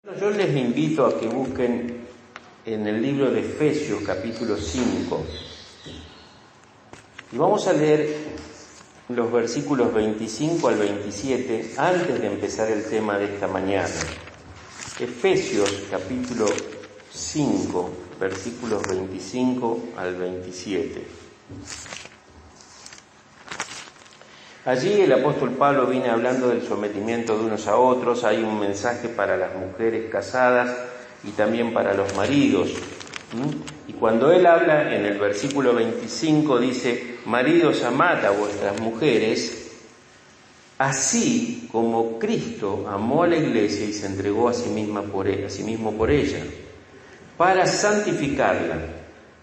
Yo les invito a que busquen en el libro de Efesios, capítulo 5, y vamos a leer los versículos 25 al 27 antes de empezar el tema de esta mañana. Efesios, capítulo 5, versículos 25 al 27. Allí el apóstol Pablo viene hablando del sometimiento de unos a otros. Hay un mensaje para las mujeres casadas y también para los maridos. Y cuando él habla en el versículo 25 dice: maridos, amad a vuestras mujeres, así como Cristo amó a la iglesia y se entregó a sí mismo por ella, para santificarla,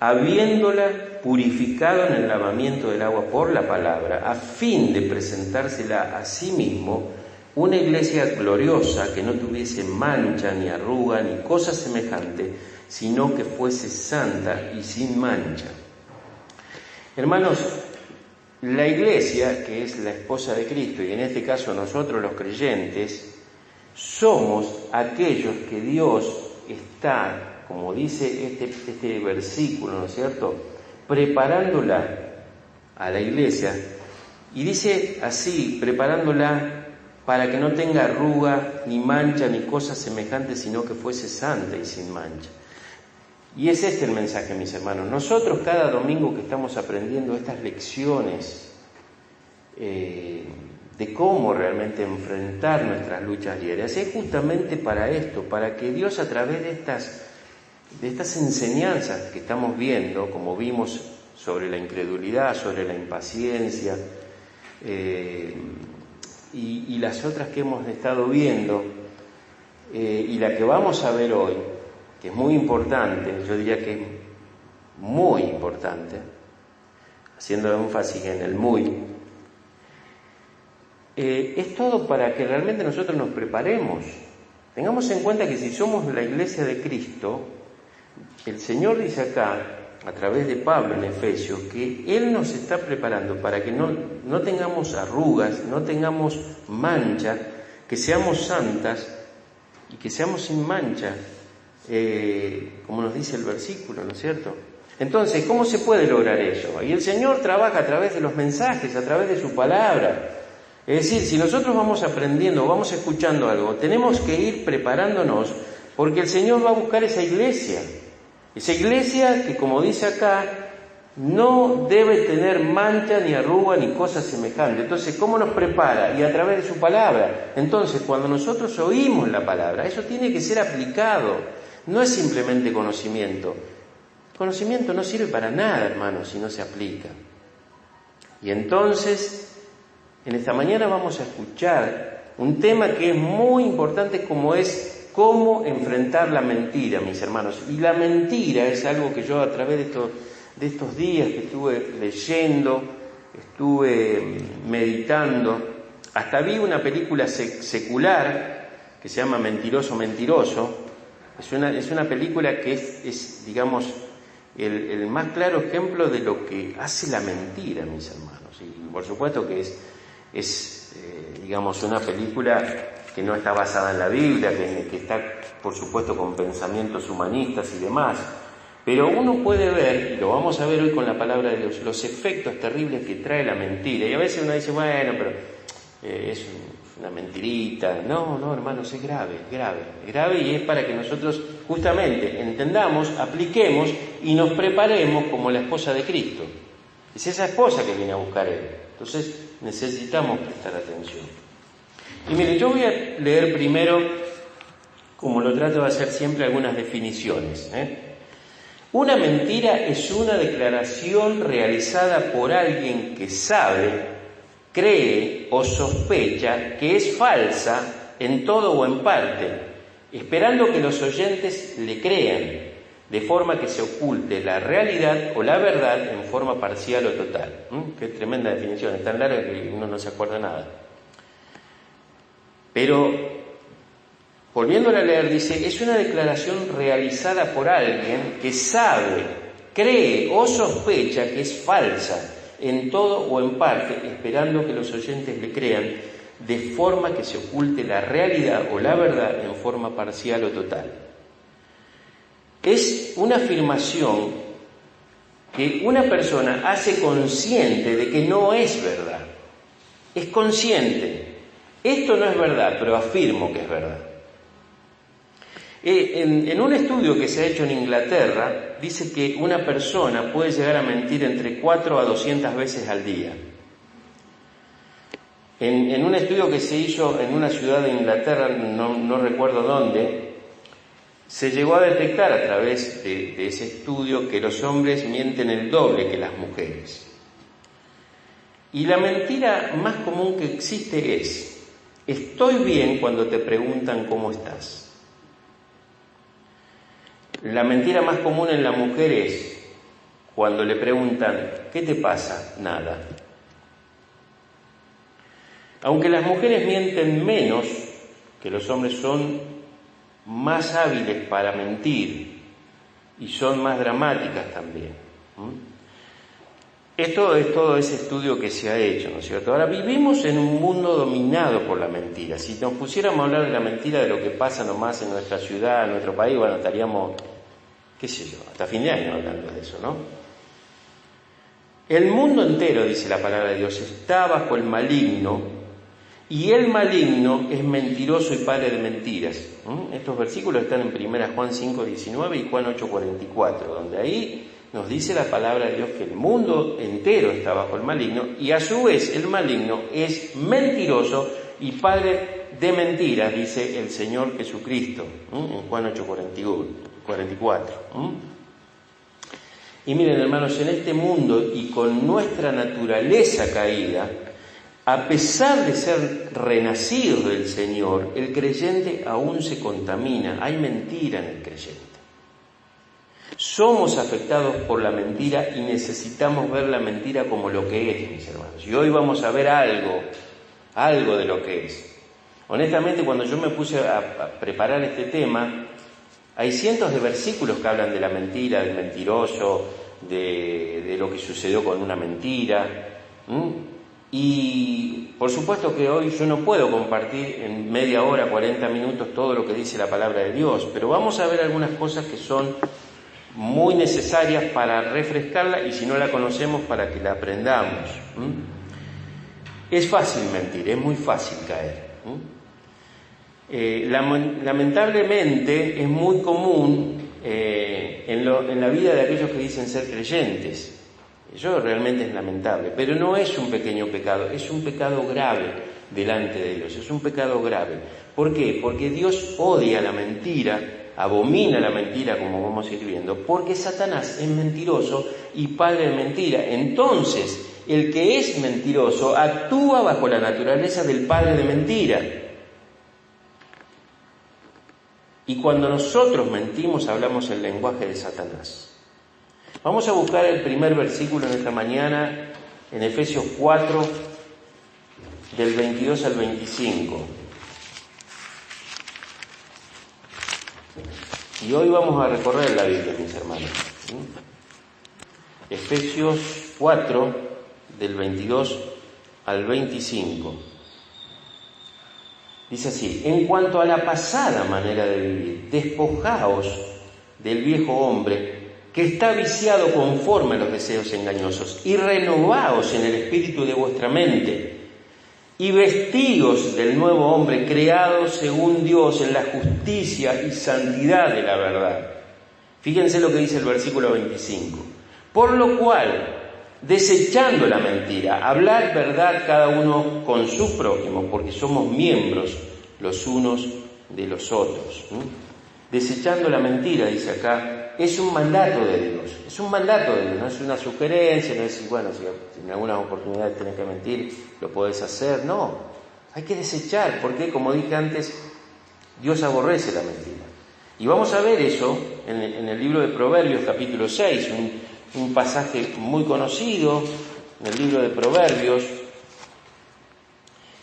habiéndola purificado en el lavamiento del agua por la palabra, a fin de presentársela a sí mismo una iglesia gloriosa, que no tuviese mancha, ni arruga, ni cosa semejante, sino que fuese santa y sin mancha. Hermanos, la iglesia, que es la esposa de Cristo, y en este caso nosotros los creyentes, somos aquellos que Dios está, como dice este versículo, ¿no es cierto?, preparándola a la iglesia, y dice así: preparándola para que no tenga arruga, ni mancha, ni cosa semejante, sino que fuese santa y sin mancha. Y es este el mensaje, mis hermanos. Nosotros cada domingo que estamos aprendiendo estas lecciones de cómo realmente enfrentar nuestras luchas diarias, es justamente para esto, para que Dios, a través de estas enseñanzas que estamos viendo, como vimos sobre la incredulidad, sobre la impaciencia, y las otras que hemos estado viendo, y la que vamos a ver hoy, que es muy importante, yo diría que es muy importante, haciendo énfasis en el muy, es todo para que realmente nosotros nos preparemos. Tengamos en cuenta que si somos la iglesia de Cristo, el Señor dice acá, a través de Pablo en Efesios, que Él nos está preparando para que no tengamos arrugas, no tengamos mancha, que seamos santas y que seamos sin mancha, como nos dice el versículo, ¿no es cierto? Entonces, ¿cómo se puede lograr eso? Y el Señor trabaja a través de los mensajes, a través de su palabra. Es decir, si nosotros vamos aprendiendo, vamos escuchando algo, tenemos que ir preparándonos, porque el Señor va a buscar esa iglesia que, como dice acá, no debe tener mancha, ni arruga, ni cosa semejante. Entonces, ¿cómo nos prepara? Y a través de su palabra. Entonces, cuando nosotros oímos la palabra, eso tiene que ser aplicado. No es simplemente conocimiento. El conocimiento no sirve para nada, hermanos, si no se aplica. Y entonces, en esta mañana vamos a escuchar un tema que es muy importante, como es cómo enfrentar la mentira, mis hermanos. Y la mentira es algo que yo, a través de estos días que estuve leyendo, estuve meditando, hasta vi una película secular que se llama Mentiroso, Mentiroso. Es una película que es digamos, el más claro ejemplo de lo que hace la mentira, mis hermanos. Y por supuesto que digamos, una película que no está basada en la Biblia, que está, por supuesto, con pensamientos humanistas y demás. Pero uno puede ver, y lo vamos a ver hoy con la palabra de Dios, los efectos terribles que trae la mentira. Y a veces uno dice, bueno, pero es una mentirita. No, hermanos, es grave, y es para que nosotros justamente entendamos, apliquemos y nos preparemos como la esposa de Cristo. Es esa esposa que viene a buscar Él. Entonces necesitamos prestar atención. Y mire, yo voy a leer primero, como lo trato de hacer siempre, algunas definiciones. Una mentira es una declaración realizada por alguien que sabe, cree o sospecha que es falsa en todo o en parte, esperando que los oyentes le crean, de forma que se oculte la realidad o la verdad en forma parcial o total. Qué tremenda definición, es tan larga que uno no se acuerda nada. Pero, volviéndola a leer, dice, es una declaración realizada por alguien que sabe, cree o sospecha que es falsa en todo o en parte, esperando que los oyentes le crean, de forma que se oculte la realidad o la verdad en forma parcial o total. Es una afirmación que una persona hace consciente de que no es verdad. Es consciente. Esto no es verdad, pero afirmo que es verdad. En un estudio que se ha hecho en Inglaterra, dice que una persona puede llegar a mentir entre 4 a 200 veces al día. En un estudio que se hizo en una ciudad de Inglaterra, no recuerdo dónde, se llegó a detectar a través de ese estudio que los hombres mienten el doble que las mujeres. Y la mentira más común que existe es: estoy bien cuando te preguntan cómo estás. La mentira más común en la mujer es cuando le preguntan ¿qué te pasa? Nada. Aunque las mujeres mienten menos que los hombres, son más hábiles para mentir y son más dramáticas también. Esto es todo ese estudio que se ha hecho, ¿no es cierto? Ahora, vivimos en un mundo dominado por la mentira. Si nos pusiéramos a hablar de la mentira, de lo que pasa nomás en nuestra ciudad, en nuestro país, bueno, estaríamos, qué sé yo, hasta fin de año hablando de eso, ¿no? El mundo entero, dice la palabra de Dios, está bajo el maligno, y el maligno es mentiroso y padre de mentiras. Estos versículos están en 1 Juan 5:19 y Juan 8:44, donde ahí nos dice la palabra de Dios que el mundo entero está bajo el maligno, y a su vez el maligno es mentiroso y padre de mentiras, dice el Señor Jesucristo, en Juan 8:44. Y miren, hermanos, en este mundo y con nuestra naturaleza caída, a pesar de ser renacidos del Señor, el creyente aún se contamina. Hay mentira en el creyente. Somos afectados por la mentira y necesitamos ver la mentira como lo que es, mis hermanos. Y hoy vamos a ver algo de lo que es. Honestamente, cuando yo me puse a preparar este tema, hay cientos de versículos que hablan de la mentira, del mentiroso, de lo que sucedió con una mentira. Y por supuesto que hoy yo no puedo compartir en media hora, 40 minutos, todo lo que dice la palabra de Dios, pero vamos a ver algunas cosas que son muy necesarias para refrescarla, y si no la conocemos, para que la aprendamos. Es fácil mentir, es muy fácil caer. Lamentablemente es muy común en la vida de aquellos que dicen ser creyentes. Eso realmente es lamentable, pero no es un pequeño pecado, es un pecado grave delante de Dios, es un pecado grave. ¿Por qué? Porque Dios odia la mentira, abomina la mentira, como vamos a ir viendo, porque Satanás es mentiroso y padre de mentira. Entonces, el que es mentiroso actúa bajo la naturaleza del padre de mentira. Y cuando nosotros mentimos, hablamos el lenguaje de Satanás. Vamos a buscar el primer versículo en esta mañana, en Efesios 4, del 22 al 25. Y hoy vamos a recorrer la Biblia, mis hermanos. Efesios 4, del 22 al 25. Dice así: en cuanto a la pasada manera de vivir, despojaos del viejo hombre que está viciado conforme a los deseos engañosos, y renovaos en el espíritu de vuestra mente, y vestíos del nuevo hombre creado según Dios en la justicia y santidad de la verdad. Fíjense lo que dice el versículo 25. Por lo cual, desechando la mentira, hablad verdad cada uno con su prójimo, porque somos miembros los unos de los otros. Desechando la mentira, dice acá, es un mandato de Dios. Es un mandato de Dios, no es una sugerencia, no es decir, bueno, si en algunas oportunidades tenés que mentir, lo podés hacer. No, hay que desechar, porque como dije antes, Dios aborrece la mentira. Y vamos a ver eso en el libro de Proverbios, capítulo 6, un pasaje muy conocido en el libro de Proverbios.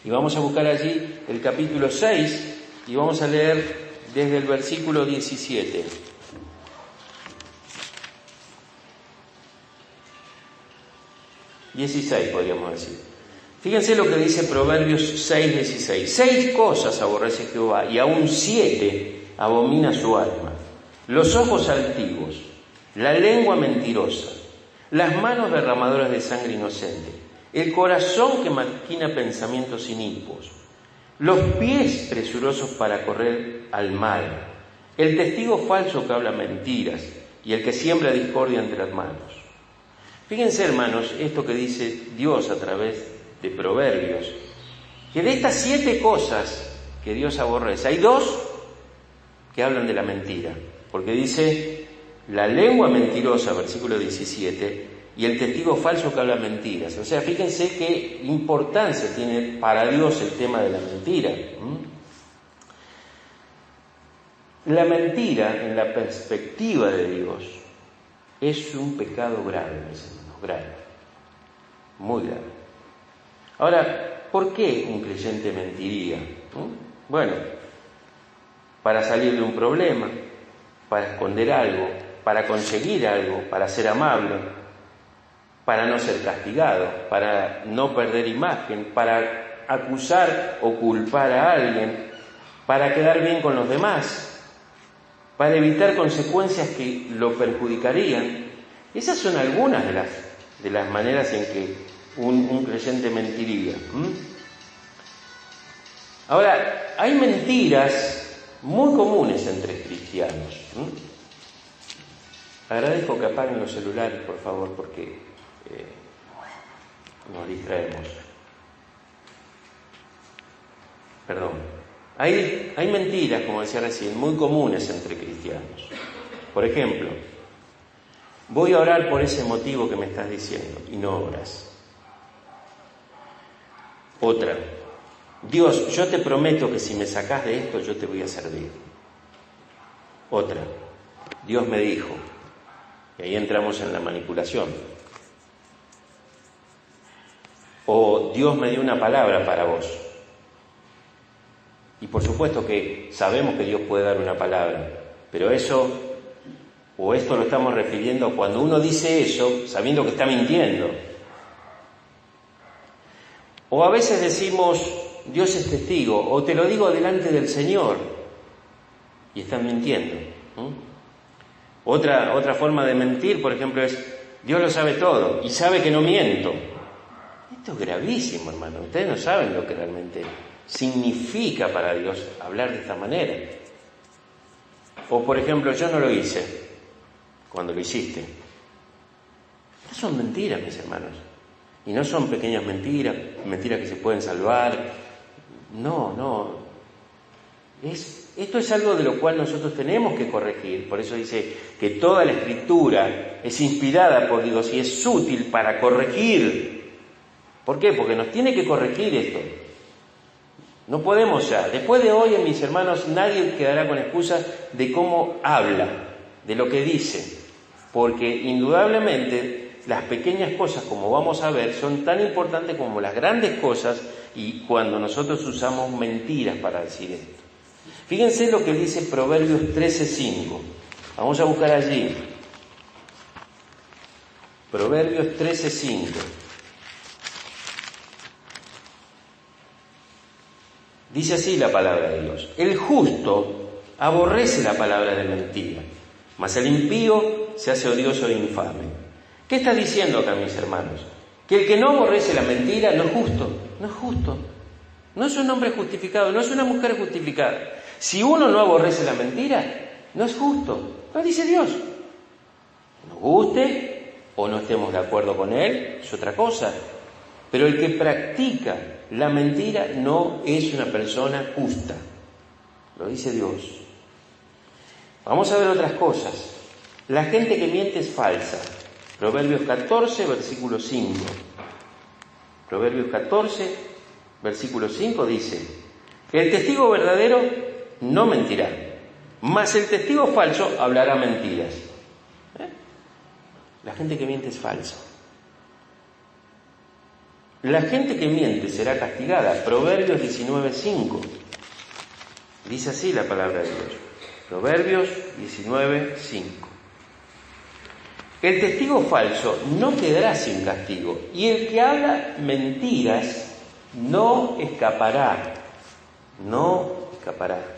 Y vamos a buscar allí el capítulo 6 y vamos a leer desde el versículo 17. Podríamos decir. Fíjense lo que dice Proverbios 6:16. 6 cosas aborrece Jehová y aún 7 abomina su alma: los ojos altivos, la lengua mentirosa, las manos derramadoras de sangre inocente, el corazón que maquina pensamientos inicuos, los pies presurosos para correr al mal, el testigo falso que habla mentiras y el que siembra discordia entre hermanos. Fíjense, hermanos, esto que dice Dios a través de Proverbios, que de estas 7 cosas que Dios aborrece, hay 2 que hablan de la mentira, porque dice la lengua mentirosa, versículo 17, y el testigo falso que habla mentiras. O sea, fíjense qué importancia tiene para Dios el tema de la mentira. La mentira, en la perspectiva de Dios, es un pecado grave, mis hermanos, grave, muy grave. Ahora, ¿por qué un creyente mentiría? Bueno, para salir de un problema, para esconder algo, para conseguir algo, para ser amable, para no ser castigado, para no perder imagen, para acusar o culpar a alguien, para quedar bien con los demás, para evitar consecuencias que lo perjudicarían. Esas son algunas de las maneras en que un creyente mentiría. Ahora, hay mentiras muy comunes entre cristianos. Agradezco que apaguen los celulares, por favor, porque nos distraemos. Perdón. Hay mentiras, como decía recién, muy comunes entre cristianos. Por ejemplo, voy a orar por ese motivo que me estás diciendo, y no oras. Otra: Dios, yo te prometo que si me sacás de esto, yo te voy a servir. Otra: Dios me dijo. Y ahí entramos en la manipulación. O Dios me dio una palabra para vos. Y por supuesto que sabemos que Dios puede dar una palabra, pero eso, o esto lo estamos refiriendo cuando uno dice eso sabiendo que está mintiendo. O a veces decimos, Dios es testigo, o te lo digo delante del Señor, y están mintiendo. Otra forma de mentir, por ejemplo, es, Dios lo sabe todo, y sabe que no miento. Esto es gravísimo, hermano. Ustedes no saben lo que realmente significa para Dios hablar de esta manera. O, por ejemplo, yo no lo hice, cuando lo hiciste. Estas son mentiras, mis hermanos. Y no son pequeñas mentiras que se pueden salvar. No. Esto es algo de lo cual nosotros tenemos que corregir. Por eso dice que toda la Escritura es inspirada por Dios y es útil para corregir. ¿Por qué? Porque nos tiene que corregir esto. No podemos ya. Después de hoy, mis hermanos, nadie quedará con excusa de cómo habla, de lo que dice. Porque indudablemente las pequeñas cosas, como vamos a ver, son tan importantes como las grandes cosas, y cuando nosotros usamos mentiras para decir esto. Fíjense lo que dice Proverbios 13:5. Vamos a buscar allí. Proverbios 13:5. Dice así la palabra de Dios: el justo aborrece la palabra de mentira, mas el impío se hace odioso e infame. ¿Qué está diciendo acá, mis hermanos? Que el que no aborrece la mentira no es justo. No es justo. No es un hombre justificado, no es una mujer justificada. Si uno no aborrece la mentira, no es justo. Lo dice Dios. Nos guste o no estemos de acuerdo con él, es otra cosa. Pero el que practica la mentira no es una persona justa. Lo dice Dios. Vamos a ver otras cosas. La gente que miente es falsa. Proverbios 14, versículo 5. Proverbios 14, versículo 5 dice: el testigo verdadero no mentirá, mas el testigo falso hablará mentiras. La gente que miente es falsa. La gente que miente será castigada. Proverbios 19:5. Dice así la palabra de Dios. Proverbios 19:5. El testigo falso no quedará sin castigo, y el que habla mentiras no escapará, no escapará.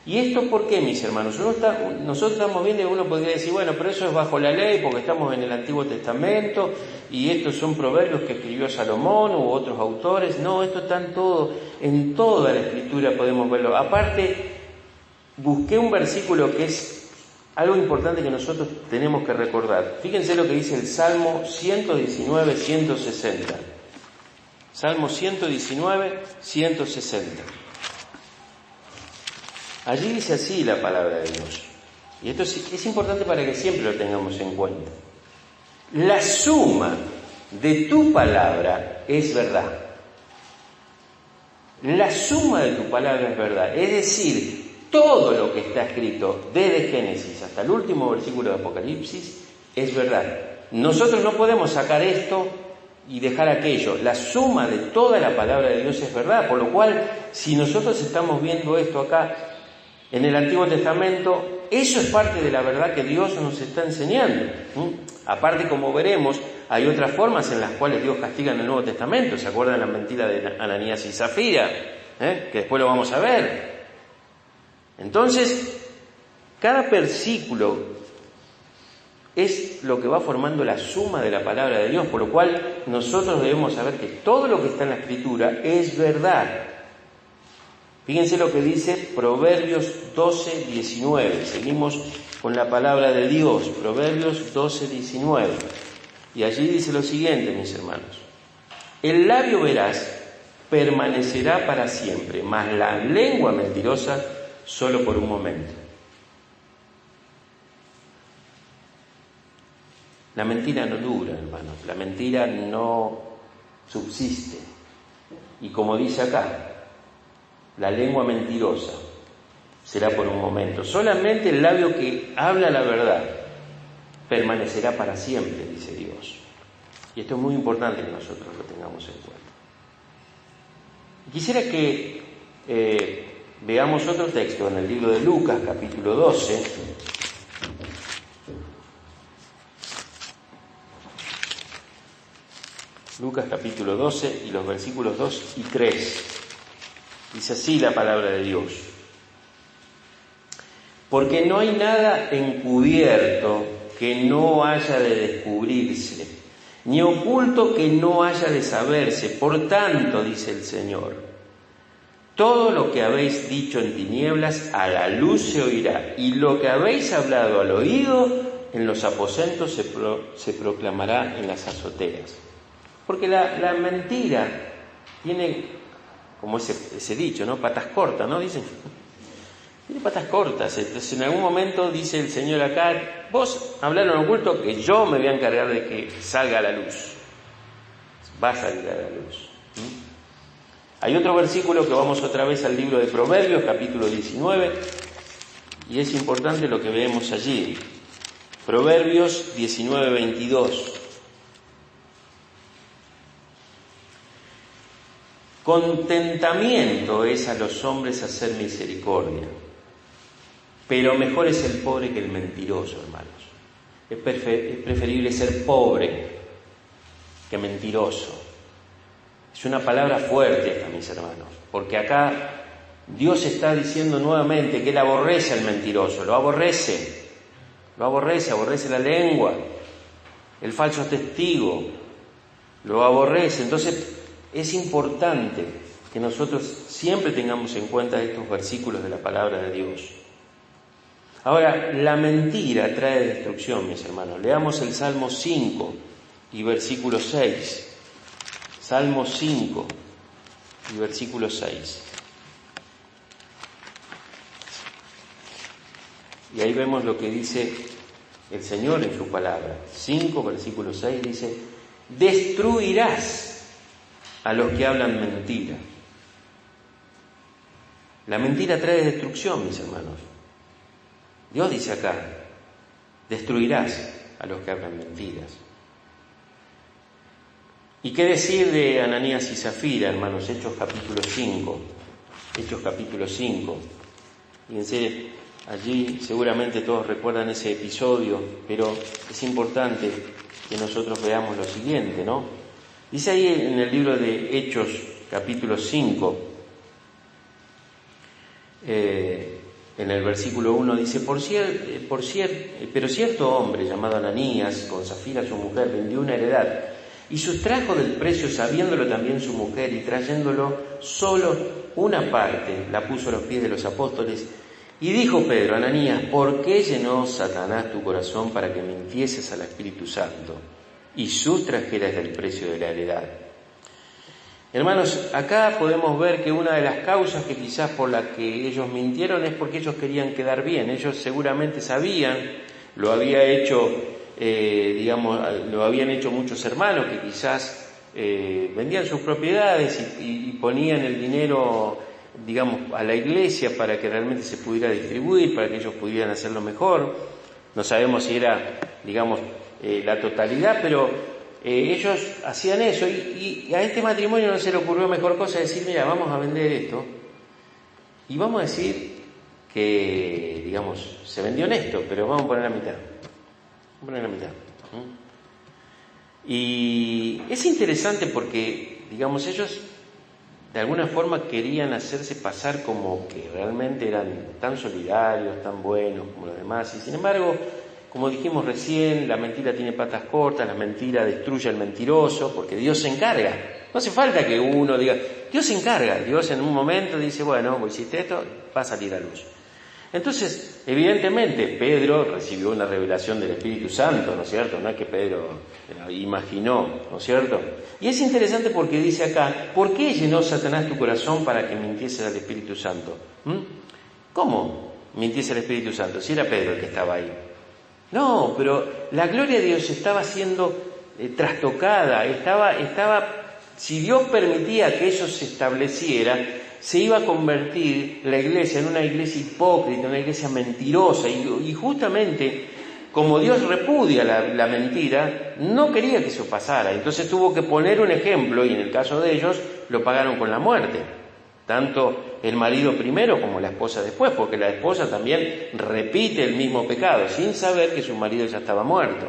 ¿Y esto por qué, mis hermanos? Nosotros estamos viendo y uno podría decir, bueno, pero eso es bajo la ley porque estamos en el Antiguo Testamento y estos son proverbios que escribió Salomón u otros autores. No, esto está en toda la Escritura podemos verlo. Aparte, busqué un versículo que es algo importante que nosotros tenemos que recordar. Fíjense lo que dice el Salmo 119, 160. Salmo 119, 160. Allí dice así la palabra de Dios. Y esto es importante para que siempre lo tengamos en cuenta. La suma de tu palabra es verdad. La suma de tu palabra es verdad. Es decir, todo lo que está escrito desde Génesis hasta el último versículo de Apocalipsis es verdad. Nosotros no podemos sacar esto y dejar aquello. La suma de toda la palabra de Dios es verdad. Por lo cual, si nosotros estamos viendo esto acá en el Antiguo Testamento, eso es parte de la verdad que Dios nos está enseñando. Aparte, como veremos, hay otras formas en las cuales Dios castiga en el Nuevo Testamento. ¿Se acuerdan la mentira de Ananías y Zafira? Que después lo vamos a ver. Entonces, cada versículo es lo que va formando la suma de la palabra de Dios, por lo cual nosotros debemos saber que todo lo que está en la Escritura es verdad. Fíjense lo que dice Proverbios 12, 19. Seguimos con la palabra de Dios, Proverbios 12, 19. Y allí dice lo siguiente, mis hermanos. El labio veraz permanecerá para siempre, mas la lengua mentirosa solo por un momento. La mentira no dura, hermanos. La mentira no subsiste. Y como dice acá, la lengua mentirosa será por un momento. Solamente el labio que habla la verdad permanecerá para siempre, dice Dios. Y esto es muy importante que nosotros lo tengamos en cuenta. Quisiera que veamos otro texto en el libro de Lucas, capítulo 12. Lucas, capítulo 12, y los versículos 2 y 3. Dice así la palabra de Dios. Porque no hay nada encubierto que no haya de descubrirse, ni oculto que no haya de saberse. Por tanto, dice el Señor, todo lo que habéis dicho en tinieblas a la luz se oirá, y lo que habéis hablado al oído en los aposentos se proclamará en las azoteas. Porque la mentira tiene, como ese dicho, ¿no? Patas cortas, ¿no? Dicen, tiene patas cortas. Entonces, en algún momento dice el Señor acá, vos hablalo en oculto que yo me voy a encargar de que salga a la luz. Va a salir a la luz. Hay otro versículo que vamos otra vez al libro de Proverbios, capítulo 19, y es importante lo que vemos allí. Proverbios 19, 22. Contentamiento es a los hombres hacer misericordia, pero mejor es el pobre que el mentiroso, hermanos. Es preferible ser pobre que mentiroso. Es una palabra fuerte esta, mis hermanos, porque acá Dios está diciendo nuevamente que Él aborrece al mentiroso, lo aborrece, aborrece la lengua, el falso testigo, lo aborrece. Entonces, es importante que nosotros siempre tengamos en cuenta estos versículos de la palabra de Dios. Ahora, la mentira trae destrucción, mis hermanos. Leamos el Salmo 5 y versículo 6. Salmo 5 y versículo 6. Y ahí vemos lo que dice el Señor en su palabra. 5, versículo 6 dice, destruirás a los que hablan mentira. La mentira trae destrucción, mis hermanos. Dios dice acá, destruirás a los que hablan mentiras. ¿Y qué decir de Ananías y Zafira, hermanos? Hechos capítulo 5. Hechos capítulo 5. Fíjense, allí seguramente todos recuerdan ese episodio, pero es importante que nosotros veamos lo siguiente, ¿no? Dice ahí en el libro de Hechos, capítulo 5, en el versículo 1 dice, pero cierto hombre llamado Ananías, con Safira su mujer, vendió una heredad y sustrajo del precio, sabiéndolo también su mujer, y trayéndolo solo una parte, la puso a los pies de los apóstoles. Y dijo Pedro, Ananías, ¿por qué llenó Satanás tu corazón para que mintieses al Espíritu Santo y sustrajeras del precio de la heredad? Hermanos, acá podemos ver que una de las causas que quizás por la que ellos mintieron es porque ellos querían quedar bien. Ellos seguramente sabían, lo habían hecho muchos hermanos que quizás vendían sus propiedades y ponían el dinero, digamos, a la iglesia para que realmente se pudiera distribuir, para que ellos pudieran hacerlo mejor. No sabemos si era, digamos, la totalidad, pero ellos hacían eso y a este matrimonio no se le ocurrió mejor cosa decir, mira, vamos a vender esto y vamos a decir que, digamos, se vendió en esto, pero vamos a poner la mitad. Vamos a poner la mitad. Y es interesante porque, digamos, ellos de alguna forma querían hacerse pasar como que realmente eran tan solidarios, tan buenos como los demás, y sin embargo, como dijimos recién, la mentira tiene patas cortas, la mentira destruye al mentiroso, porque Dios se encarga. No hace falta que uno diga, Dios se encarga. Dios en un momento dice, bueno, vos hiciste esto, va a salir a luz. Entonces, evidentemente, Pedro recibió una revelación del Espíritu Santo, ¿no es cierto? No es que Pedro imaginó, ¿no es cierto? Y es interesante porque dice acá, ¿por qué llenó Satanás tu corazón para que mintieses al Espíritu Santo? ¿Cómo mintiese al Espíritu Santo? Si era Pedro el que estaba ahí. No, pero la gloria de Dios estaba siendo trastocada, si Dios permitía que eso se estableciera, se iba a convertir la iglesia en una iglesia hipócrita, una iglesia mentirosa, y justamente como Dios repudia la mentira, no quería que eso pasara, entonces tuvo que poner un ejemplo, y en el caso de ellos lo pagaron con la muerte. Tanto el marido primero como la esposa después, porque la esposa también repite el mismo pecado, sin saber que su marido ya estaba muerto.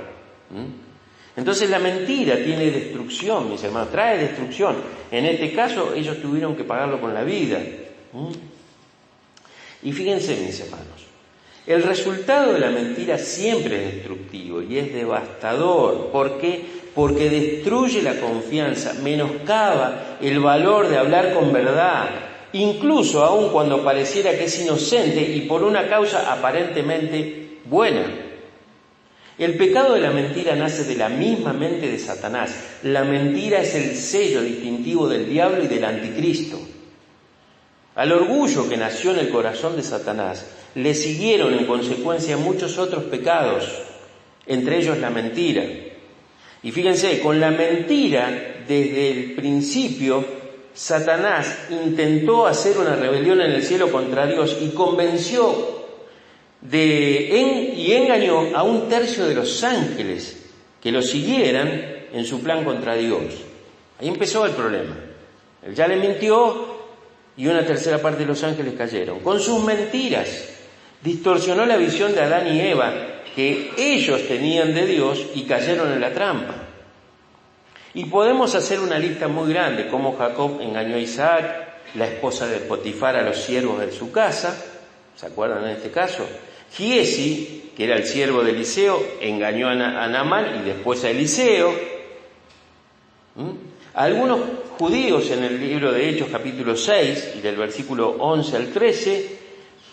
Entonces la mentira tiene destrucción, mis hermanos, trae destrucción. En este caso ellos tuvieron que pagarlo con la vida. Y fíjense, mis hermanos, el resultado de la mentira siempre es destructivo y es devastador. ¿Por qué? Porque destruye la confianza, menoscaba el valor de hablar con verdad, incluso aun cuando pareciera que es inocente y por una causa aparentemente buena. El pecado de la mentira nace de la misma mente de Satanás. La mentira es el sello distintivo del diablo y del anticristo. Al orgullo que nació en el corazón de Satanás le siguieron en consecuencia muchos otros pecados, entre ellos la mentira. Y fíjense, con la mentira, desde el principio, Satanás intentó hacer una rebelión en el cielo contra Dios y convenció y engañó a 1/3 de los ángeles que lo siguieran en su plan contra Dios. Ahí empezó el problema. Él ya le mintió y 1/3 parte de los ángeles cayeron. Con sus mentiras distorsionó la visión de Adán y Eva que ellos tenían de Dios y cayeron en la trampa. Y podemos hacer una lista muy grande, como Jacob engañó a Isaac, la esposa de Potifar a los siervos de su casa, ¿se acuerdan en este caso? Giesi, que era el siervo de Eliseo, engañó a Naamán y después a Eliseo. Algunos judíos en el libro de Hechos capítulo 6 y del versículo 11 al 13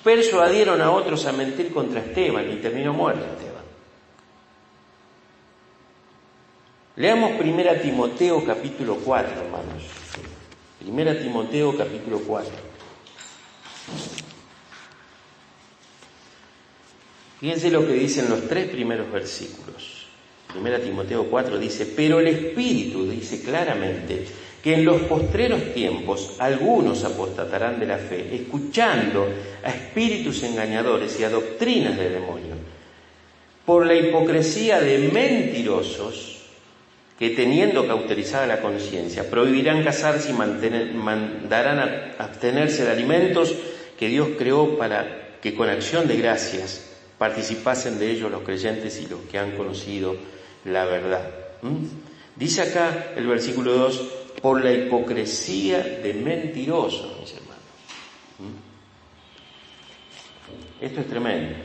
persuadieron a otros a mentir contra Esteban y terminó muerto Esteban. Leamos 1 Timoteo capítulo 4, hermanos. 1 Timoteo capítulo 4. Fíjense lo que dicen los 3 primeros versículos. 1 Timoteo 4 dice, pero el Espíritu dice claramente que en los postreros tiempos algunos apostatarán de la fe, escuchando a espíritus engañadores y a doctrinas de demonios, por la hipocresía de mentirosos que, teniendo cauterizada la conciencia, prohibirán casarse y mandarán a abstenerse de alimentos que Dios creó para que con acción de gracias participasen de ellos los creyentes y los que han conocido la verdad. Dice acá el versículo 2, por la hipocresía de mentirosos, mis hermanos. Esto es tremendo.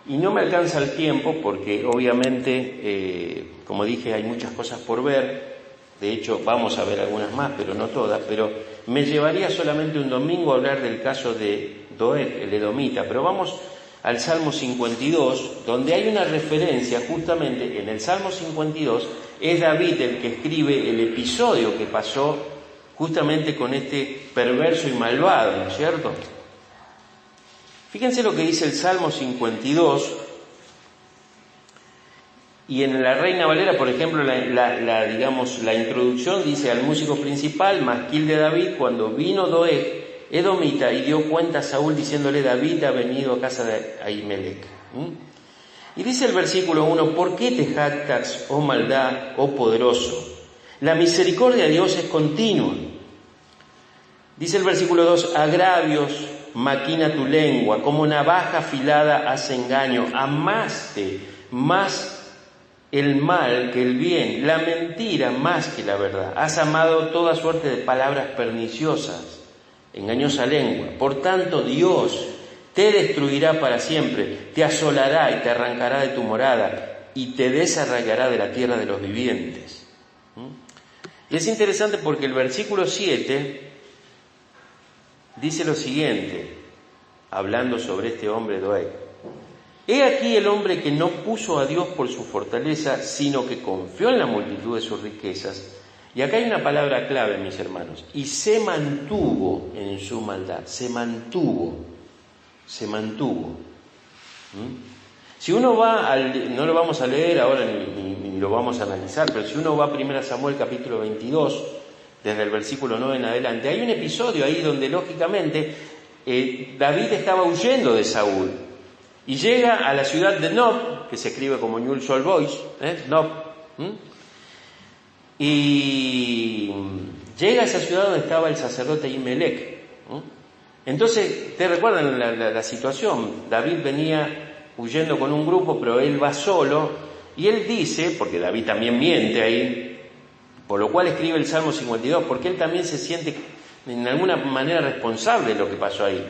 Y no me alcanza el tiempo porque obviamente, como dije, hay muchas cosas por ver. De hecho, vamos a ver algunas más, pero no todas. Pero me llevaría solamente un domingo a hablar del caso de Doeg, el edomita. Pero vamos al Salmo 52, donde hay una referencia justamente en el Salmo 52. Es David el que escribe el episodio que pasó justamente con este perverso y malvado, ¿no es cierto? Fíjense lo que dice el Salmo 52, y en la Reina Valera, por ejemplo, la introducción dice: al músico principal, masquil de David, cuando vino Doeg, edomita, y dio cuenta a Saúl diciéndole: David ha venido a casa de Ahimelech. Y dice el versículo 1, ¿por qué te jactas, oh maldad, oh poderoso? La misericordia de Dios es continua. Dice el versículo 2, agravios maquina tu lengua, como navaja afilada hace engaño, amaste más el mal que el bien, la mentira más que la verdad. Has amado toda suerte de palabras perniciosas, engañosa lengua. Por tanto, Dios te destruirá para siempre, te asolará y te arrancará de tu morada y te desarraigará de la tierra de los vivientes. Y es interesante porque el versículo 7 dice lo siguiente, hablando sobre este hombre Doeg. He aquí el hombre que no puso a Dios por su fortaleza, sino que confió en la multitud de sus riquezas. Y acá hay una palabra clave, mis hermanos, y se mantuvo en su maldad, se mantuvo. Si uno va no lo vamos a leer ahora ni lo vamos a analizar, pero si uno va a 1 Samuel capítulo 22, desde el versículo 9 en adelante, hay un episodio ahí donde lógicamente David estaba huyendo de Saúl y llega a la ciudad de Nob, que se escribe como Newell's Old Boys, Nob, y llega a esa ciudad donde estaba el sacerdote Ahimelech. Entonces, ¿te recuerdan la situación? David venía huyendo con un grupo, pero él va solo, y él dice, porque David también miente ahí, por lo cual escribe el Salmo 52, porque él también se siente en alguna manera responsable de lo que pasó ahí.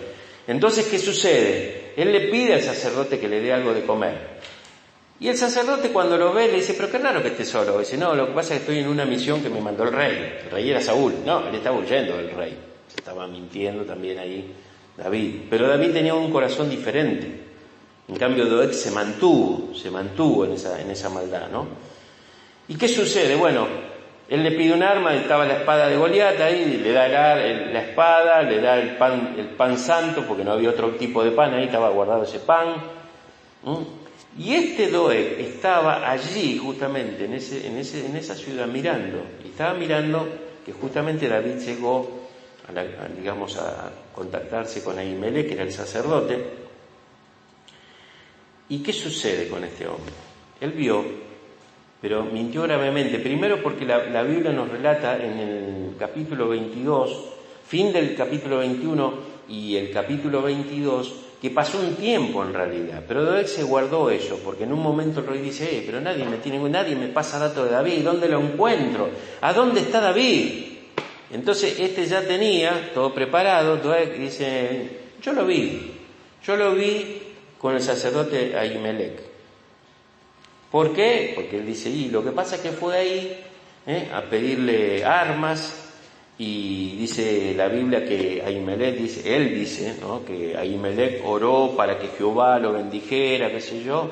Entonces, ¿qué sucede? Él le pide al sacerdote que le dé algo de comer. Y el sacerdote, cuando lo ve, le dice: pero qué raro que esté solo. Dice: no, lo que pasa es que estoy en una misión que me mandó el rey. El rey era Saúl. No, él estaba huyendo del rey. Se estaba mintiendo también ahí David. Pero David tenía un corazón diferente. En cambio, Doeg se mantuvo en esa maldad, ¿no? ¿Y qué sucede? Bueno, él le pide un arma, estaba la espada de Goliat ahí, le da la espada, le da el pan santo, porque no había otro tipo de pan, ahí estaba guardado ese pan. Y este Doeg estaba allí justamente en esa ciudad mirando, y estaba mirando que justamente David llegó a contactarse con Ahimelech, que era el sacerdote. ¿Y qué sucede con este hombre? Él vio, pero mintió gravemente. Primero porque la Biblia nos relata en el capítulo 22, fin del capítulo 21 y el capítulo 22, que pasó un tiempo en realidad. Pero Doeg se guardó eso, porque en un momento el rey dice: pero nadie me pasa datos de David, ¿dónde lo encuentro? ¿A dónde está David? Entonces ya tenía todo preparado. Doeg dice: yo lo vi con el sacerdote Ahimelech. ¿Por qué? Porque él dice: y lo que pasa es que fue ahí a pedirle armas, y dice la Biblia que Ahimelech él dice, ¿no?, que Ahimelech oró para que Jehová lo bendijera, qué sé yo.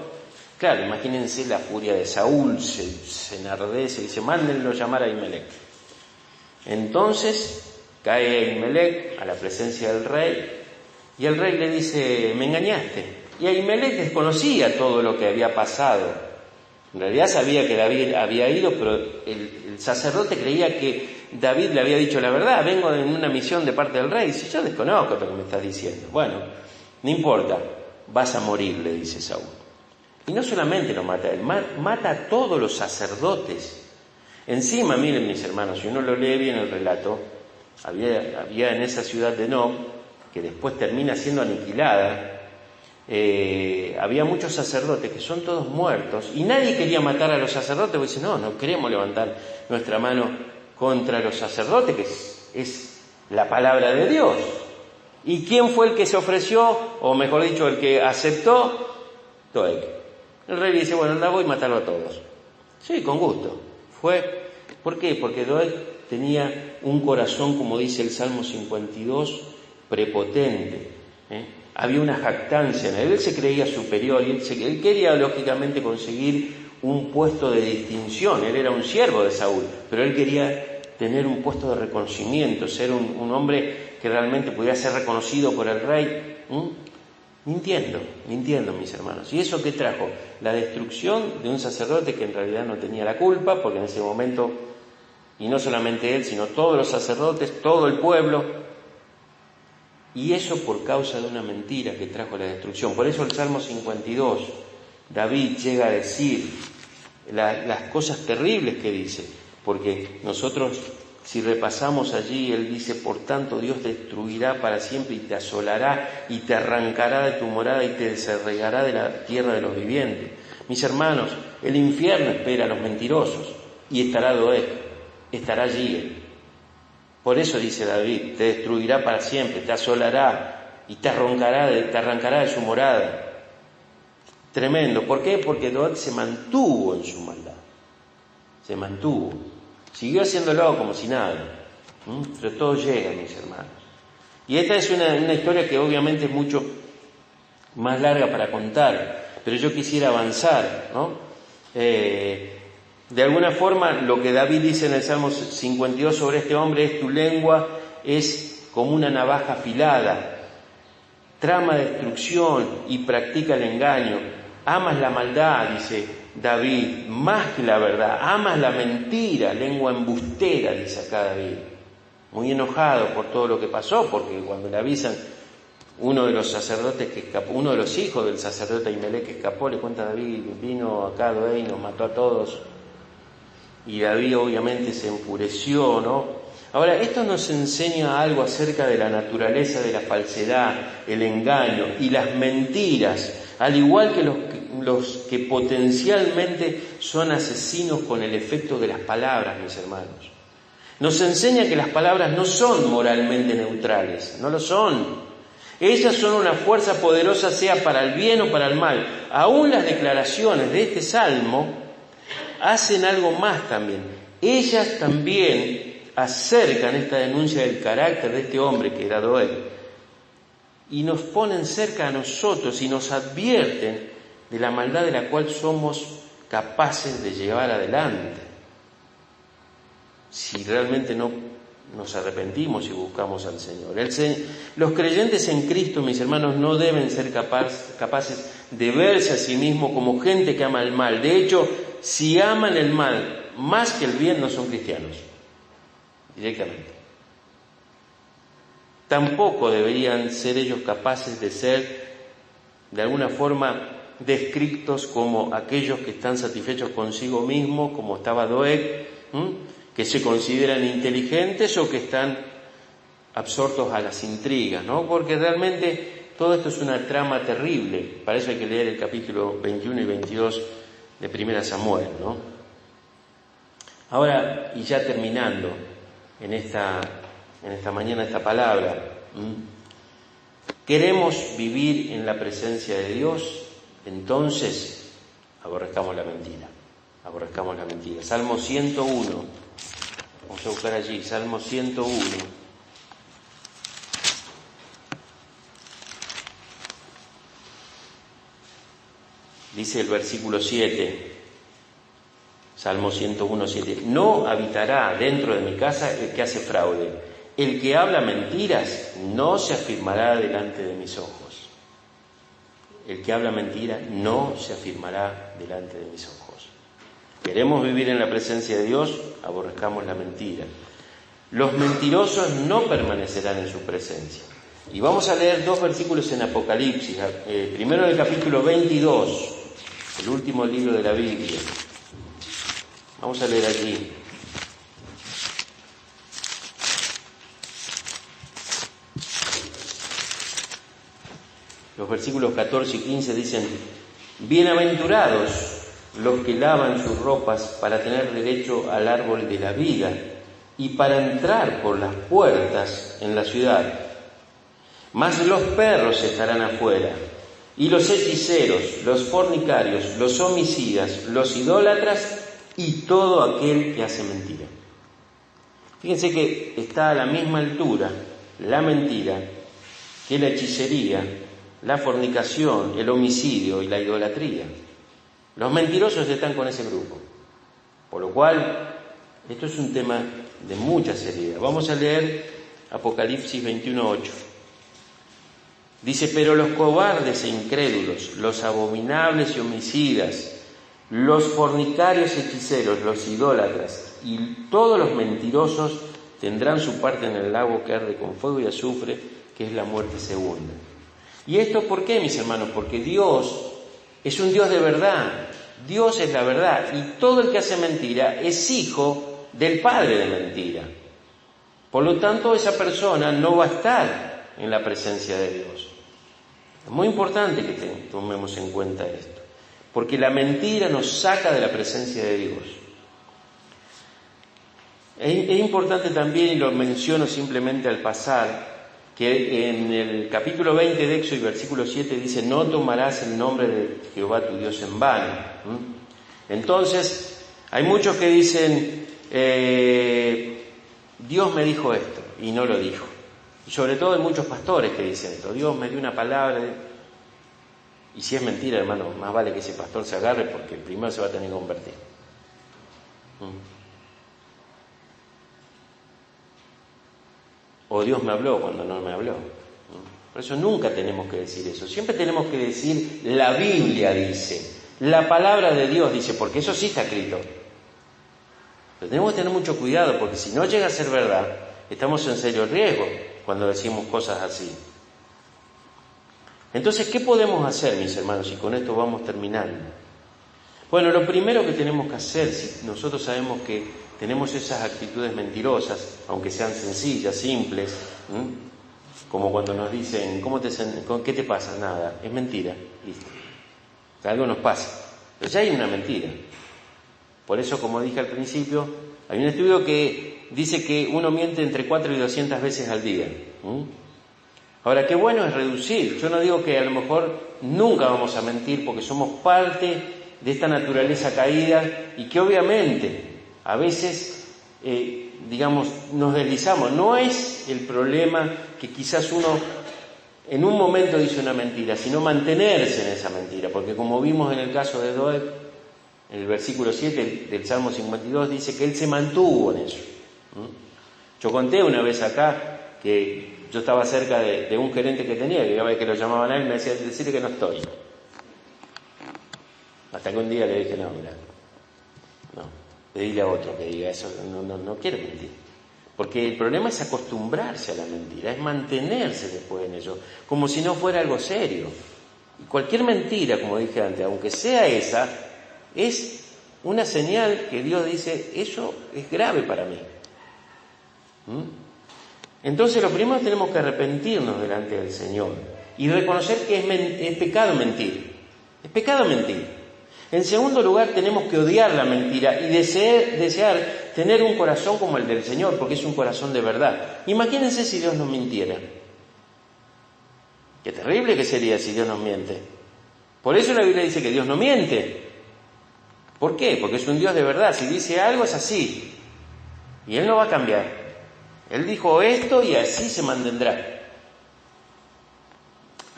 Claro, imagínense la furia de Saúl, se enardece y dice: mándenlo llamar a Ahimelech. Entonces cae Ahimelech a la presencia del rey, y el rey le dice: me engañaste. Y Ahimelech desconocía todo lo que había pasado. En realidad sabía que David había ido, pero el sacerdote creía que David le había dicho la verdad: vengo en una misión de parte del rey. Dice: yo desconozco lo que me estás diciendo. Bueno, no importa, vas a morir, le dice Saúl. Y no solamente lo mata él, mata a todos los sacerdotes. Encima, miren mis hermanos, si uno lo lee bien el relato, había en esa ciudad de Nob, que después termina siendo aniquilada, había muchos sacerdotes que son todos muertos y nadie quería matar a los sacerdotes porque dice, no queremos levantar nuestra mano contra los sacerdotes, que es la palabra de Dios. ¿Y quién fue el que se ofreció, o mejor dicho, el que aceptó? Doeg. El rey dice, bueno, anda, voy a matarlo a todos. Sí, con gusto. Fue. ¿Por qué? Porque Doeg tenía un corazón, como dice el Salmo 52, prepotente. Había una jactancia en él se creía superior y él quería lógicamente conseguir un puesto de distinción. Él era un siervo de Saúl, pero él quería tener un puesto de reconocimiento, ser un hombre que realmente pudiera ser reconocido por el rey. Mintiendo, mis hermanos. ¿Y eso qué trajo? La destrucción de un sacerdote que en realidad no tenía la culpa, porque en ese momento, y no solamente él, sino todos los sacerdotes, todo el pueblo. Y eso por causa de una mentira que trajo la destrucción. Por eso el Salmo 52, David llega a decir las cosas terribles que dice. Porque nosotros, si repasamos allí, él dice, por tanto Dios destruirá para siempre y te asolará y te arrancará de tu morada y te desarraigará de la tierra de los vivientes. Mis hermanos, el infierno espera a los mentirosos y estará Doeg, estará allí él. Por eso dice David, te destruirá para siempre, te asolará y te arrancará de su morada. Tremendo. ¿Por qué? Porque Doeg se mantuvo en su maldad. Se mantuvo. Siguió haciéndolo como si nada. Pero todo llega, mis hermanos. Y esta es una historia que obviamente es mucho más larga para contar, pero yo quisiera avanzar, ¿no? De alguna forma, lo que David dice en el Salmo 52 sobre este hombre es: tu lengua es como una navaja afilada, trama destrucción y practica el engaño. Amas la maldad, dice David, más que la verdad. Amas la mentira, lengua embustera, dice acá David. Muy enojado por todo lo que pasó, porque cuando le avisan, uno de los sacerdotes que escapó, uno de los hijos del sacerdote Ahimelech que escapó, le cuenta a David, vino acá Doeg y nos mató a todos. Y David obviamente se enfureció, ¿no? Ahora, esto nos enseña algo acerca de la naturaleza de la falsedad, el engaño y las mentiras, al igual que los que potencialmente son asesinos con el efecto de las palabras, mis hermanos. Nos enseña que las palabras no son moralmente neutrales, no lo son. Ellas son una fuerza poderosa, sea para el bien o para el mal. Aún las declaraciones de este salmo hacen algo más también. Ellas también acercan esta denuncia del carácter de este hombre que era Doeg y nos ponen cerca a nosotros y nos advierten de la maldad de la cual somos capaces de llevar adelante si realmente no nos arrepentimos y buscamos al Señor. Los creyentes en Cristo, mis hermanos, no deben ser capaces de verse a sí mismos como gente que ama el mal. De hecho, si aman el mal más que el bien, no son cristianos, directamente. Tampoco deberían ser ellos capaces de ser, de alguna forma, descritos como aquellos que están satisfechos consigo mismos, como estaba Doeg, que se consideran inteligentes o que están absortos a las intrigas, ¿no? Porque realmente todo esto es una trama terrible. Para eso hay que leer el capítulo 21 y 22 de 1 Samuel, ¿no? Ahora, y ya terminando en esta mañana esta palabra, ¿queremos vivir en la presencia de Dios? Entonces, aborrezcamos la mentira. Aborrezcamos la mentira. Salmo 101. Vamos a buscar allí, Salmo 101. Dice el versículo 7, Salmo 101, 7. No habitará dentro de mi casa el que hace fraude. El que habla mentiras no se afirmará delante de mis ojos. El que habla mentira no se afirmará delante de mis ojos. ¿Queremos vivir en la presencia de Dios? Aborrezcamos la mentira. Los mentirosos no permanecerán en su presencia. Y vamos a leer 2 versículos en Apocalipsis. Primero en el capítulo 22, el último libro de la Biblia. Vamos a leer allí. Los versículos 14 y 15 dicen: bienaventurados los que lavan sus ropas para tener derecho al árbol de la vida y para entrar por las puertas en la ciudad. Mas los perros estarán afuera, y los hechiceros, los fornicarios, los homicidas, los idólatras y todo aquel que hace mentira. Fíjense que está a la misma altura la mentira que la hechicería, la fornicación, el homicidio y la idolatría. Los mentirosos están con ese grupo. Por lo cual, esto es un tema de mucha seriedad. Vamos a leer Apocalipsis 21:8. Dice: pero los cobardes e incrédulos, los abominables y homicidas, los fornicarios, hechiceros, los idólatras y todos los mentirosos tendrán su parte en el lago que arde con fuego y azufre, que es la muerte segunda. ¿Y esto por qué, mis hermanos? Porque Dios es un Dios de verdad. Dios es la verdad, y todo el que hace mentira es hijo del padre de mentira. Por lo tanto, esa persona no va a estar en la presencia de Dios. Es muy importante que tomemos en cuenta esto, porque la mentira nos saca de la presencia de Dios. Es importante también, y lo menciono simplemente al pasar, que en el capítulo 20 de Éxodo y versículo 7 dice: no tomarás el nombre de Jehová tu Dios en vano. Entonces, hay muchos que dicen, Dios me dijo esto, y no lo dijo. Y sobre todo hay muchos pastores que dicen esto: Dios me dio una palabra. Y si es mentira, hermano, más vale que ese pastor se agarre, porque primero se va a tener que convertir. O Dios me habló cuando no me habló. Por eso nunca tenemos que decir eso. Siempre tenemos que decir: la Biblia dice, la palabra de Dios dice, porque eso sí está escrito. Pero tenemos que tener mucho cuidado, porque si no llega a ser verdad, estamos en serio riesgo cuando decimos cosas así. Entonces, ¿qué podemos hacer, mis hermanos? Y con esto vamos terminando. Bueno, lo primero que tenemos que hacer, si nosotros sabemos que tenemos esas actitudes mentirosas, aunque sean sencillas, simples, como cuando nos dicen: ¿qué te pasa? Nada, es mentira, listo. O sea, algo nos pasa, pero ya hay una mentira. Por eso, como dije al principio, hay un estudio que dice que uno miente entre 4 y 200 veces al día. Ahora, qué bueno es reducir. Yo no digo que a lo mejor nunca vamos a mentir, porque somos parte de esta naturaleza caída y que obviamente a veces, nos deslizamos. No es el problema que quizás uno en un momento dice una mentira, sino mantenerse en esa mentira, porque como vimos en el caso de Doeg, en el versículo 7 del Salmo 52 dice que él se mantuvo en eso. Yo conté una vez acá que yo estaba cerca de un gerente que tenía, que cada vez que lo llamaban a él me decía: decirle que no estoy. Hasta que un día le dije: no, mira, no, pedirle a otro que diga eso, no quiero mentir. Porque el problema es acostumbrarse a la mentira, es mantenerse después en ello, como si no fuera algo serio. Y cualquier mentira, como dije antes, aunque sea esa, es una señal que Dios dice: eso es grave para mí. Entonces, lo primero tenemos que arrepentirnos delante del Señor y reconocer que es pecado mentir. Es pecado mentir. En segundo lugar, tenemos que odiar la mentira y desear tener un corazón como el del Señor, porque es un corazón de verdad. Imagínense si Dios nos mintiera. Qué terrible que sería si Dios nos miente. Por eso la Biblia dice que Dios no miente. ¿Por qué? Porque es un Dios de verdad. Si dice algo, es así. Y Él no va a cambiar. Él dijo esto y así se mantendrá.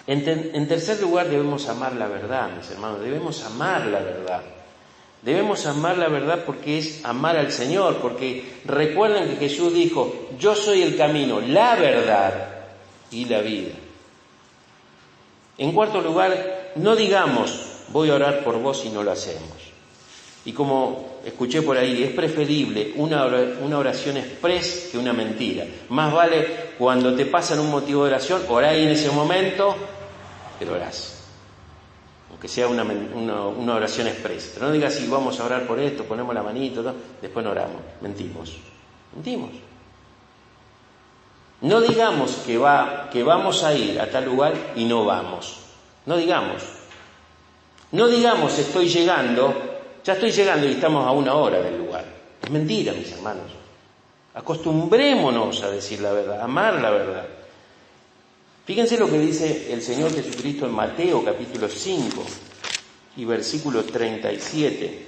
En tercer lugar, debemos amar la verdad, mis hermanos. Debemos amar la verdad. Debemos amar la verdad porque es amar al Señor. Porque recuerden que Jesús dijo: yo soy el camino, la verdad y la vida. En cuarto lugar, no digamos: voy a orar por vos, y no lo hacemos. Y como escuché por ahí, es preferible una oración express que una mentira. Más vale, cuando te pasan un motivo de oración, orá ahí en ese momento, pero orás. Aunque sea una oración express. Pero no digas: si vamos a orar por esto, ponemos la manito, ¿no? Después no oramos. Mentimos. No digamos que vamos a ir a tal lugar y no vamos. No digamos estoy llegando, ya estoy llegando y estamos a 1 hora del lugar. Es mentira, mis hermanos. Acostumbrémonos a decir la verdad, a amar la verdad. Fíjense lo que dice el Señor Jesucristo en Mateo capítulo 5 y versículo 37.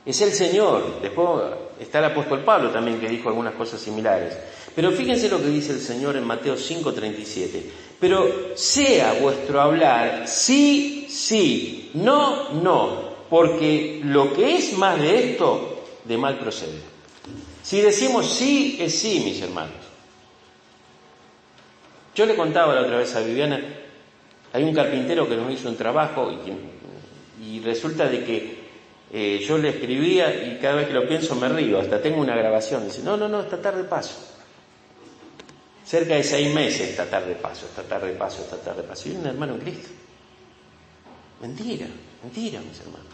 Es el Señor. Después está el apóstol Pablo también, que dijo algunas cosas similares. Pero fíjense lo que dice el Señor en Mateo 5:37. Pero sea vuestro hablar sí, sí, no, no, porque lo que es más de esto, de mal procede. Si decimos sí, es sí, mis hermanos. Yo le contaba la otra vez a Viviana, hay un carpintero que nos hizo un trabajo y resulta de que yo le escribía y cada vez que lo pienso me río, hasta tengo una grabación. Dice, no, esta tarde paso. Cerca de 6 meses esta tarde paso. Y un hermano en Cristo. Mentira, mis hermanos.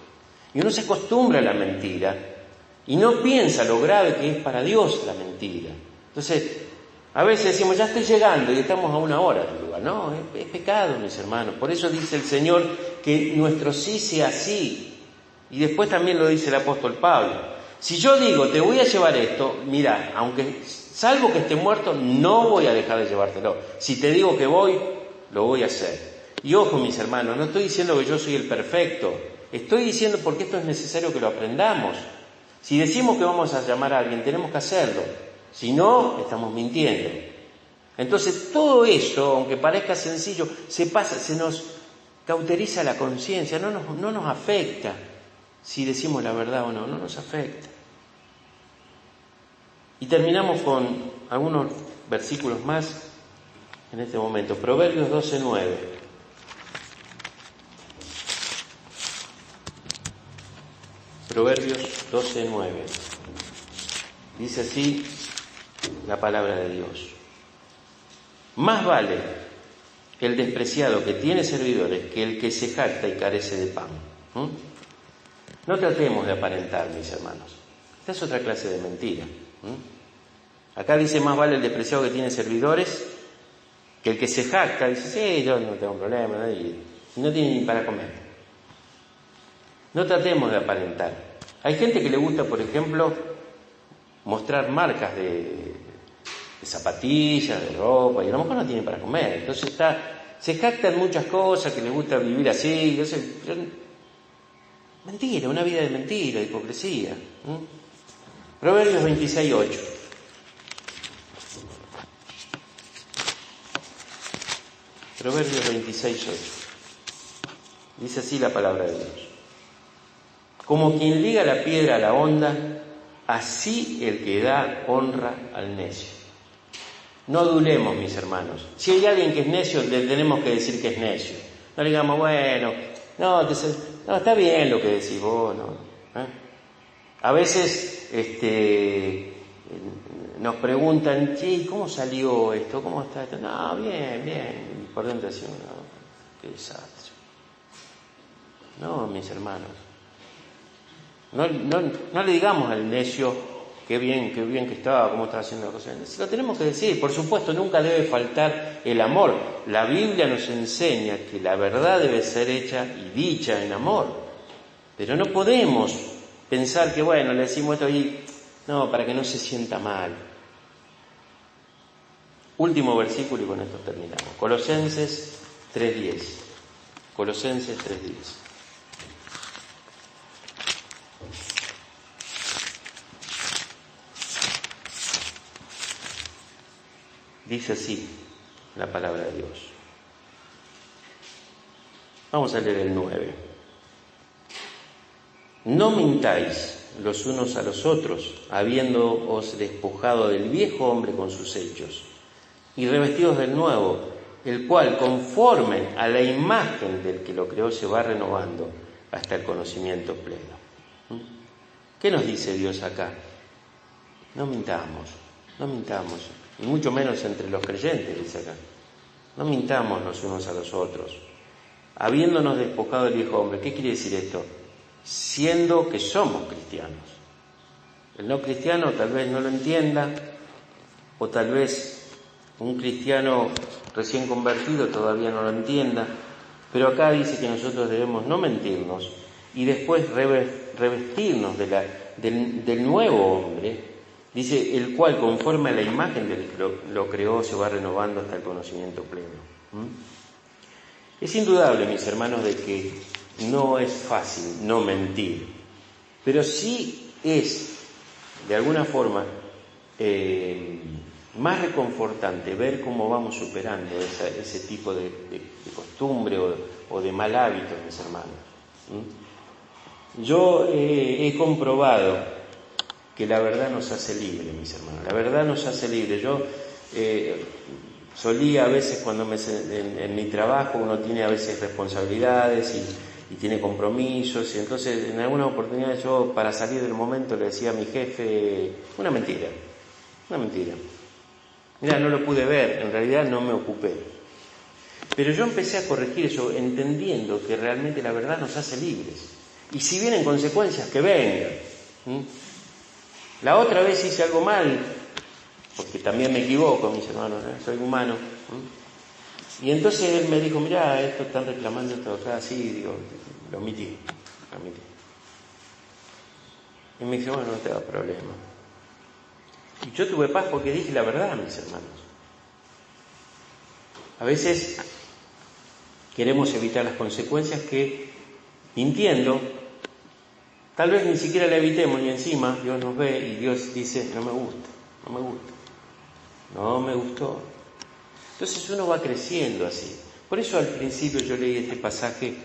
Y uno se acostumbra a la mentira y no piensa lo grave que es para Dios la mentira. Entonces, a veces decimos, ya estoy llegando y estamos a 1 hora del lugar. No, es pecado, mis hermanos. Por eso dice el Señor que nuestro sí sea sí. Y después también lo dice el apóstol Pablo. Si yo digo, te voy a llevar esto, mira, aunque salvo que esté muerto, no voy a dejar de llevártelo. Si te digo que voy, lo voy a hacer. Y ojo, mis hermanos, no estoy diciendo que yo soy el perfecto. Estoy diciendo porque esto es necesario que lo aprendamos. Si decimos que vamos a llamar a alguien, tenemos que hacerlo. Si no, estamos mintiendo. Entonces, todo eso, aunque parezca sencillo, se nos cauteriza la conciencia, no nos afecta. Si decimos la verdad o no nos afecta. Y terminamos con algunos versículos más en este momento. Proverbios 12:9. Proverbios 12:9. Dice así la palabra de Dios. Más vale el despreciado que tiene servidores que el que se jacta y carece de pan. No tratemos de aparentar, mis hermanos. Esta es otra clase de mentira. Acá dice, más vale el despreciado que tiene servidores que el que se jacta. Dice, sí, yo no tengo problema, y no tiene ni para comer. No tratemos de aparentar. Hay gente que le gusta, por ejemplo, mostrar marcas de zapatillas, de ropa, y a lo mejor no tiene para comer. Entonces se jacta en muchas cosas, que le gusta vivir así. Mentira, una vida de mentira, de hipocresía. Proverbios 26:8. Proverbios 26:8. Dice así la palabra de Dios. Como quien liga la piedra a la honda, así el que da honra al necio. No adulemos, mis hermanos. Si hay alguien que es necio, le tenemos que decir que es necio. No le digamos, bueno, no, está bien lo que decís vos, ¿no? A veces nos preguntan, che, ¿cómo salió esto? ¿Cómo está esto? No, bien. Y por dentro decimos, no, qué desastre. No, mis hermanos. No le digamos al necio, qué bien que estaba, cómo estaba haciendo la cosa. Lo tenemos que decir. Por supuesto, nunca debe faltar el amor. La Biblia nos enseña que la verdad debe ser hecha y dicha en amor. Pero no podemos pensar que, bueno, le decimos esto y no, para que no se sienta mal. Último versículo y con esto terminamos. Colosenses 3:10. Colosenses 3:10. Dice así la palabra de Dios. Vamos a leer el 9. No mintáis los unos a los otros, habiéndoos despojado del viejo hombre con sus hechos, y revestidos del nuevo, el cual, conforme a la imagen del que lo creó, se va renovando hasta el conocimiento pleno. ¿Qué nos dice Dios acá? No mintamos, y mucho menos entre los creyentes, dice acá. No mintamos los unos a los otros, habiéndonos despojado del viejo hombre. ¿Qué quiere decir esto? Siendo que somos cristianos. El no cristiano tal vez no lo entienda, o tal vez un cristiano recién convertido todavía no lo entienda, pero acá dice que nosotros debemos no mentirnos y después revestirnos del nuevo hombre, dice, el cual conforme a la imagen del que lo creó se va renovando hasta el conocimiento pleno. Es indudable, mis hermanos, de que no es fácil no mentir, pero sí es, de alguna forma, más reconfortante ver cómo vamos superando ese tipo de costumbre o de mal hábito, mis hermanos. Yo he comprobado que la verdad nos hace libres, mis hermanos. La verdad nos hace libres. Yo solía a veces cuando en mi trabajo uno tiene a veces responsabilidades y tiene compromisos, y entonces en alguna oportunidad yo, para salir del momento, le decía a mi jefe una mentira. Mira, no lo pude ver, en realidad no me ocupé. Pero yo empecé a corregir eso, entendiendo que realmente la verdad nos hace libres. Y si vienen consecuencias, que vengan. La otra vez hice algo mal, porque también me equivoco, mis hermanos, soy humano. Y entonces él me dijo, mirá, esto están reclamando esto acá, sí, digo, lo omití. Y me dice, bueno, no te da problema. Y yo tuve paz porque dije la verdad, mis hermanos. A veces queremos evitar las consecuencias que, mintiendo, tal vez ni siquiera la evitemos y encima Dios nos ve y Dios dice, no me gustó. Entonces uno va creciendo así. Por eso al principio yo leí este pasaje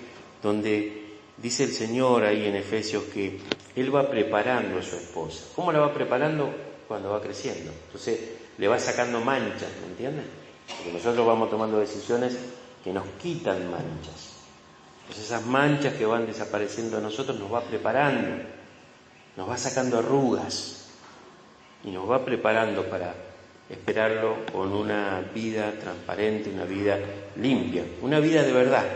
donde dice el Señor ahí en Efesios que Él va preparando a su esposa. ¿Cómo la va preparando? Cuando va creciendo. Entonces le va sacando manchas, ¿me entienden? Porque nosotros vamos tomando decisiones que nos quitan manchas. Entonces esas manchas que van desapareciendo de nosotros nos va preparando, nos va sacando arrugas y nos va preparando para esperarlo con una vida transparente, una vida limpia, una vida de verdad.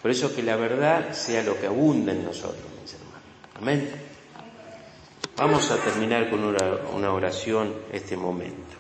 Por eso que la verdad sea lo que abunda en nosotros, mis hermanos. Amén. Vamos a terminar con una oración este momento.